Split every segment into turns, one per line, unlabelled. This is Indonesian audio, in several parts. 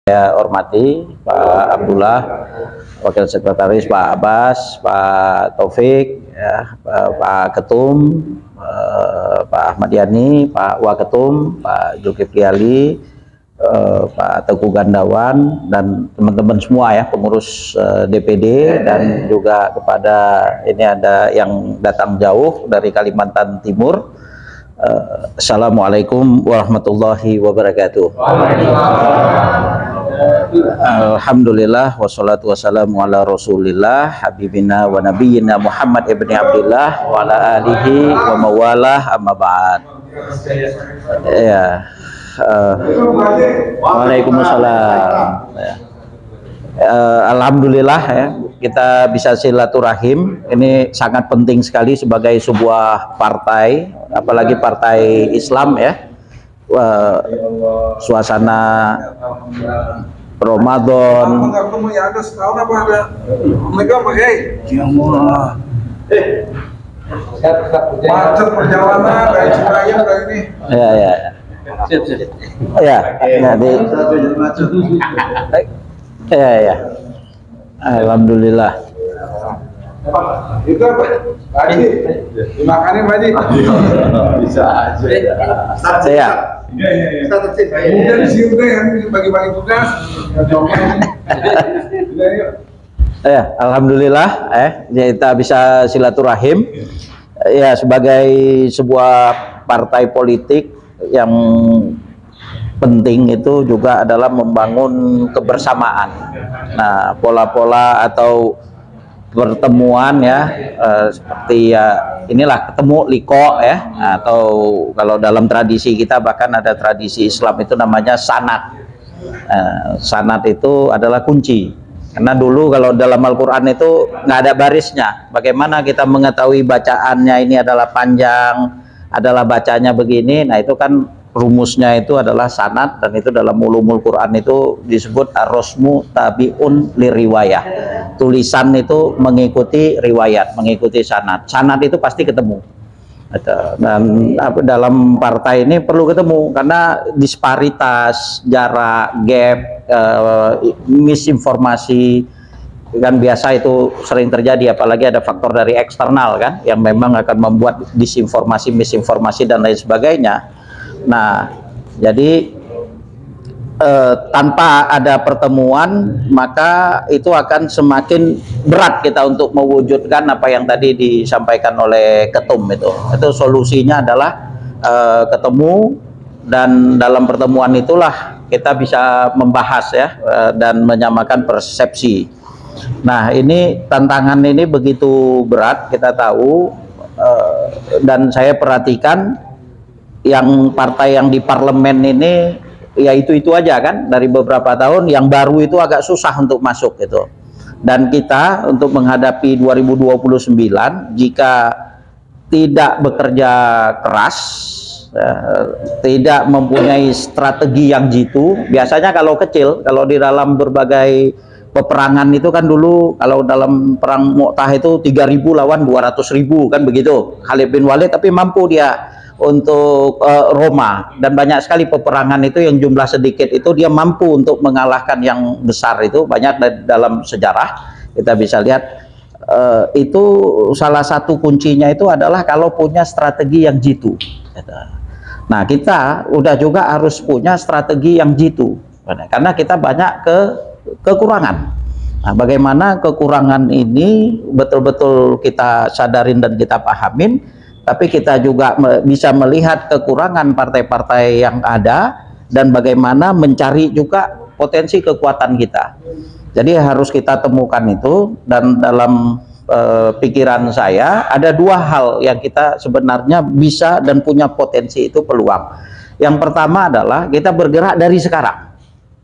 Saya hormati Pak Abdullah, Wakil Sekretaris, Pak Abbas, Pak Taufik, ya, Pak Ketum, Pak Ahmad Yani, Pak Waketum, Pak Zulkifli Ali, Pak Teguh Gandawan, dan teman-teman semua ya, pengurus DPD, dan juga kepada ini ada yang datang jauh dari Kalimantan Timur. Assalamualaikum warahmatullahi wabarakatuh. Alhamdulillah wassalatu wassalamu ala rasulillah habibina wa nabiyina Muhammad ibni Abdillah wa ala alihi wa mawalah amma ba'd. Ya, Waalaikumsalam. Alhamdulillah ya, kita bisa silaturahim. Ini sangat penting sekali sebagai sebuah partai, apalagi partai Islam ya. Suasana Ramadan.
Macet perjalanan dari Cikarang ke ini.
Ya. Ya, jadi ya. Alhamdulillah.
Itu apa? Tadi dimakanin Pak. Bisa aja.
Saya.
Kemudian disium deh kan bagi-bagi tugas.
Ya, alhamdulillah kita bisa silaturahim ya sebagai sebuah partai politik. Yang penting itu juga adalah membangun kebersamaan. Nah, pola-pola atau pertemuan ya seperti ya inilah ketemu liko ya, atau kalau dalam tradisi kita bahkan ada tradisi Islam itu namanya sanad. Sanad itu adalah kunci, karena dulu kalau dalam Al-Quran itu nggak ada barisnya. Bagaimana kita mengetahui bacaannya ini adalah panjang, adalah bacanya begini? Nah, itu kan rumusnya itu adalah sanad, dan itu dalam ulumul Quran itu disebut ar-rasmu tabi'un liriwayah. Tulisan itu mengikuti riwayat, mengikuti sanad. Sanad itu pasti ketemu. Dan dalam partai ini perlu ketemu, karena disparitas, jarak, gap, misinformasi kan biasa itu sering terjadi, apalagi ada faktor dari eksternal kan yang memang akan membuat disinformasi, misinformasi dan lain sebagainya. Nah, jadi tanpa ada pertemuan maka itu akan semakin berat kita untuk mewujudkan apa yang tadi disampaikan oleh Ketum itu solusinya adalah ketemu, dan dalam pertemuan itulah kita bisa membahas ya dan menyamakan persepsi. Nah, ini tantangan ini begitu berat kita tahu, dan saya perhatikan yang partai yang di parlemen ini ya itu aja kan, dari beberapa tahun yang baru itu agak susah untuk masuk gitu. Dan kita untuk menghadapi 2029 jika tidak bekerja keras, tidak mempunyai strategi yang jitu. Biasanya kalau kecil, kalau di dalam berbagai peperangan itu kan dulu kalau dalam perang Mu'tah itu 3.000 lawan 200.000 kan begitu. Khalid bin Walid tapi mampu dia untuk Roma, dan banyak sekali peperangan itu yang jumlah sedikit itu dia mampu untuk mengalahkan yang besar. Itu banyak dalam sejarah kita bisa lihat. Itu salah satu kuncinya itu adalah kalau punya strategi yang jitu. Nah, kita udah juga harus punya strategi yang jitu, karena kita banyak kekurangan. Nah, bagaimana kekurangan ini betul-betul kita sadarin dan kita pahamin, tapi kita juga bisa melihat kekurangan partai-partai yang ada dan bagaimana mencari juga potensi kekuatan kita. Jadi harus kita temukan itu, dan dalam pikiran saya ada dua hal yang kita sebenarnya bisa dan punya potensi itu peluang. Yang pertama adalah kita bergerak dari sekarang.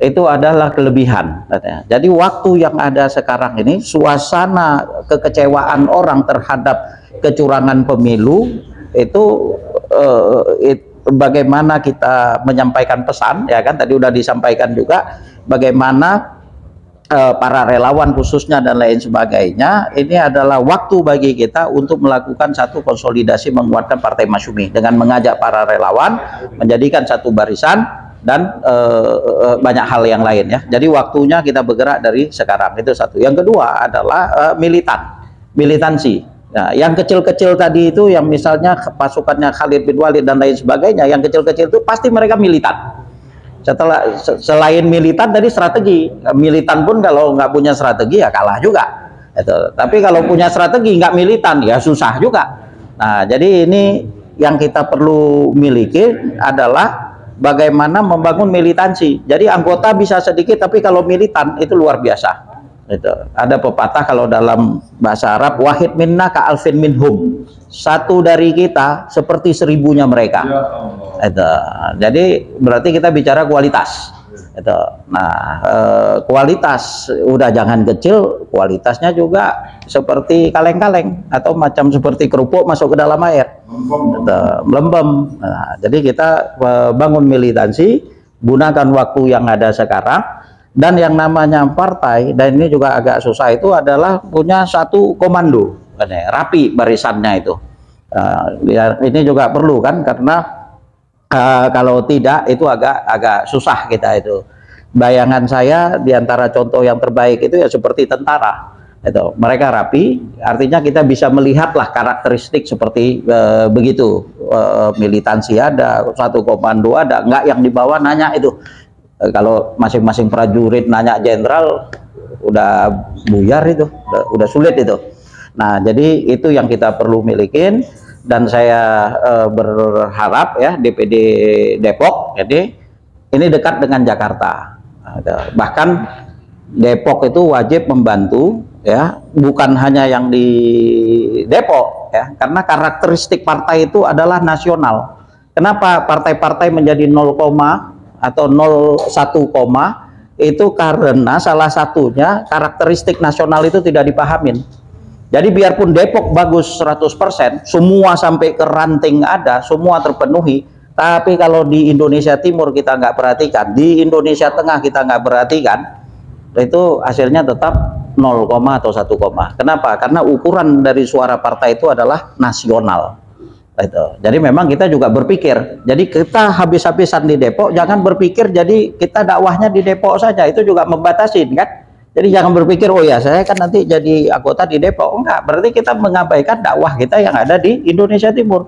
Itu adalah kelebihan. Jadi waktu yang ada sekarang ini, suasana kekecewaan orang terhadap kecurangan pemilu itu bagaimana kita menyampaikan pesan ya kan, tadi udah disampaikan juga bagaimana para relawan khususnya dan lain sebagainya. Ini adalah waktu bagi kita untuk melakukan satu konsolidasi menguatkan Partai Masyumi dengan mengajak para relawan menjadikan satu barisan dan banyak hal yang lain ya. Jadi waktunya kita bergerak dari sekarang, itu satu. Yang kedua adalah militansi. Nah, yang kecil-kecil tadi itu, yang misalnya pasukannya Khalid bin Walid dan lain sebagainya, yang kecil-kecil itu pasti mereka militan. Selain militan tadi strategi, militan pun kalau nggak punya strategi ya kalah juga. Tapi kalau punya strategi nggak militan ya susah juga. Nah, jadi ini yang kita perlu miliki adalah bagaimana membangun militansi. Jadi anggota bisa sedikit, tapi kalau militan itu luar biasa. Ada pepatah kalau dalam bahasa Arab, wahid minna ka alfin minhum, satu dari kita seperti seribunya mereka. Jadi berarti kita bicara kualitas. Nah, kualitas udah jangan kecil, kualitasnya juga seperti kaleng-kaleng atau macam seperti kerupuk masuk ke dalam air, melembem. Nah, jadi kita bangun militansi, gunakan waktu yang ada sekarang. Dan yang namanya partai, dan ini juga agak susah, itu adalah punya satu komando, rapi barisannya itu. Ini juga perlu kan, karena kalau tidak itu agak susah kita itu. Bayangan saya diantara contoh yang terbaik itu ya seperti tentara. Mereka rapi, artinya kita bisa melihatlah karakteristik seperti begitu. Militansi ada, satu komando ada, nggak yang di bawah nanya itu. Kalau masing-masing prajurit nanya jenderal udah buyar itu, udah sulit itu. Nah, jadi itu yang kita perlu milikin, dan saya berharap ya DPD Depok, jadi ini dekat dengan Jakarta. Bahkan Depok itu wajib membantu ya, bukan hanya yang di Depok ya, karena karakteristik partai itu adalah nasional. Kenapa partai-partai menjadi 0, atau 0,1 itu karena salah satunya karakteristik nasional itu tidak dipahamin. Jadi biarpun Depok bagus 100%, semua sampai ke ranting ada, semua terpenuhi, tapi kalau di Indonesia Timur kita nggak perhatikan, di Indonesia Tengah kita nggak perhatikan, itu hasilnya tetap 0, atau 1. Kenapa? Karena ukuran dari suara partai itu adalah nasional. Jadi memang kita juga berpikir, jadi kita habis-habisan di Depok, jangan berpikir jadi kita dakwahnya di Depok saja, itu juga membatasi kan. Jadi jangan berpikir, oh ya saya kan nanti jadi anggota di Depok, enggak, berarti kita mengabaikan dakwah kita yang ada di Indonesia Timur.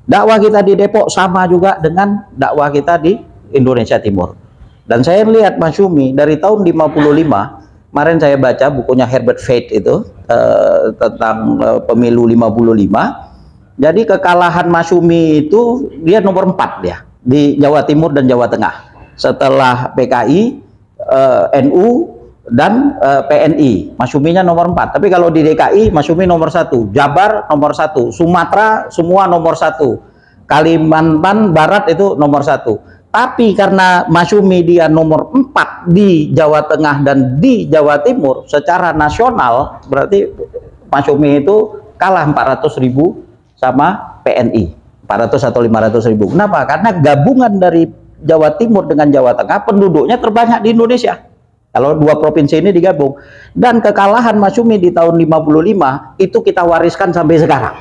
Dakwah kita di Depok sama juga dengan dakwah kita di Indonesia Timur. Dan saya lihat Masyumi dari tahun 55, kemarin saya baca bukunya Herbert Fate itu tentang pemilu 55. Jadi kekalahan Masyumi itu dia nomor 4 dia di Jawa Timur dan Jawa Tengah, setelah PKI, NU dan PNI. Masyuminya nomor 4. Tapi kalau di DKI Masyumi nomor 1, Jabar nomor 1, Sumatera semua nomor 1, Kalimantan Barat itu nomor 1. Tapi karena Masyumi dia nomor 4 di Jawa Tengah dan di Jawa Timur secara nasional, berarti Masyumi itu kalah 400.000 sama PNI, 400 atau 500.000. Kenapa? Karena gabungan dari Jawa Timur dengan Jawa Tengah penduduknya terbanyak di Indonesia. Kalau dua provinsi ini digabung, dan kekalahan Masyumi di tahun 55 itu kita wariskan sampai sekarang.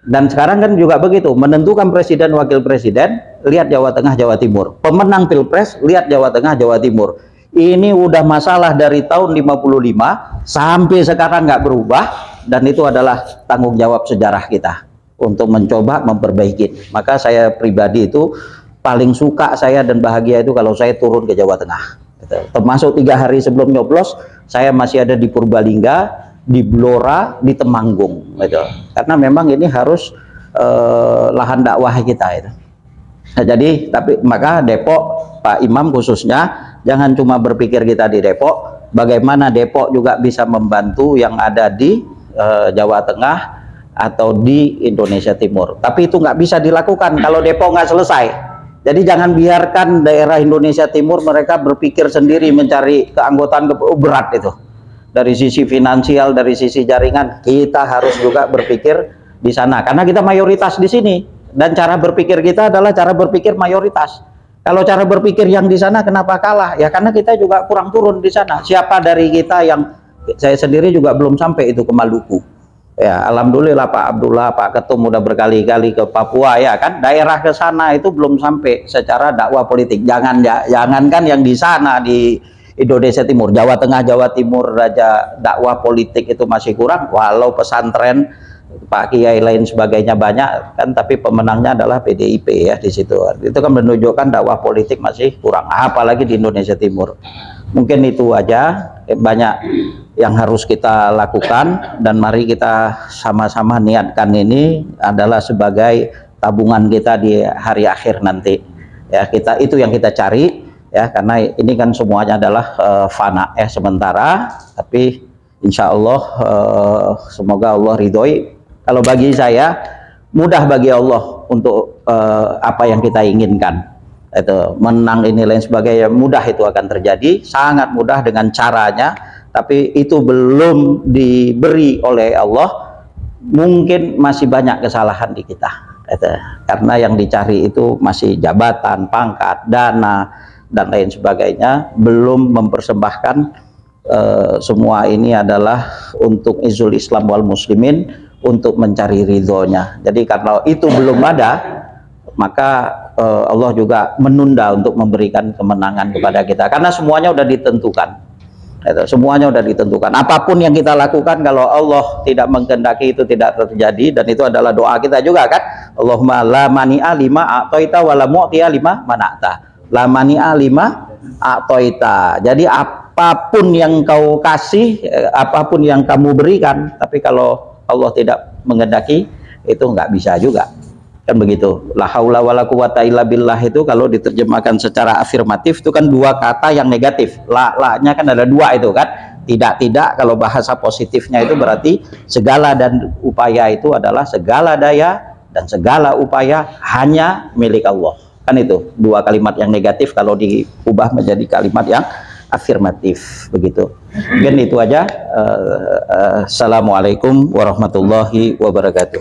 Dan sekarang kan juga begitu, menentukan presiden wakil presiden, lihat Jawa Tengah Jawa Timur. Pemenang Pilpres, lihat Jawa Tengah Jawa Timur. Ini udah masalah dari tahun 55 sampai sekarang nggak berubah, dan itu adalah tanggung jawab sejarah kita untuk mencoba memperbaiki. Maka saya pribadi itu paling suka saya dan bahagia itu kalau saya turun ke Jawa Tengah. Termasuk 3 hari sebelum nyoblos, saya masih ada di Purbalingga, di Blora, di Temanggung. Karena memang ini harus lahan dakwah kita itu. Nah, jadi maka Depok, Pak Imam khususnya, jangan cuma berpikir kita di Depok, bagaimana Depok juga bisa membantu yang ada di Jawa Tengah atau di Indonesia Timur. Tapi itu nggak bisa dilakukan kalau Depok nggak selesai. Jadi jangan biarkan daerah Indonesia Timur mereka berpikir sendiri mencari keanggotaan, berat itu. Dari sisi finansial, dari sisi jaringan, kita harus juga berpikir di sana. Karena kita mayoritas di sini, dan cara berpikir kita adalah cara berpikir mayoritas. Kalau cara berpikir yang di sana kenapa kalah? Ya karena kita juga kurang turun di sana. Siapa dari kita yang, saya sendiri juga belum sampai itu ke Maluku. Ya, alhamdulillah Pak Abdullah, Pak Ketum udah berkali-kali ke Papua ya kan. Daerah ke sana itu belum sampai secara dakwah politik. Jangankan yang di sana di Indonesia Timur, Jawa Tengah, Jawa Timur aja dakwah politik itu masih kurang. Walau pesantren, Pak Kiai lain sebagainya banyak kan, tapi pemenangnya adalah PDIP ya di situ. Itu kan menunjukkan dakwah politik masih kurang, apalagi di Indonesia Timur. Mungkin itu aja, banyak yang harus kita lakukan, dan mari kita sama-sama niatkan ini adalah sebagai tabungan kita di hari akhir nanti ya. Itu yang kita cari ya, karena ini kan semuanya adalah fana ya, sementara, tapi insya Allah semoga Allah ridhoi. Kalau bagi saya mudah bagi Allah untuk apa yang kita inginkan, itu menang ini lain sebagainya, mudah itu akan terjadi, sangat mudah dengan caranya. Tapi itu belum diberi oleh Allah, mungkin masih banyak kesalahan di kita, karena yang dicari itu masih jabatan, pangkat, dana, dan lain sebagainya, belum mempersembahkan semua ini adalah untuk izul Islam wal muslimin, untuk mencari ridhonya. Jadi kalau itu belum ada, maka Allah juga menunda untuk memberikan kemenangan kepada kita, karena semuanya sudah ditentukan. Semuanya sudah ditentukan. Apapun yang kita lakukan, kalau Allah tidak menghendaki itu tidak terjadi, dan itu adalah doa kita juga kan. Allahumma la mani'a lima a'taita wa la mu'tiya lima mana'ta. La mani'a lima a'taita. Jadi apapun yang kau kasih, apapun yang kamu berikan, tapi kalau Allah tidak menghendaki, itu nggak bisa juga. Kan begitu. La haula wala quwata illa billah itu kalau diterjemahkan secara afirmatif itu kan dua kata yang negatif. La-nya kan ada dua itu kan. Tidak, kalau bahasa positifnya itu berarti segala dan upaya itu adalah segala daya dan segala upaya hanya milik Allah. Kan itu dua kalimat yang negatif kalau diubah menjadi kalimat yang afirmatif, begitu. Mungkin itu aja. Assalamualaikum warahmatullahi wabarakatuh.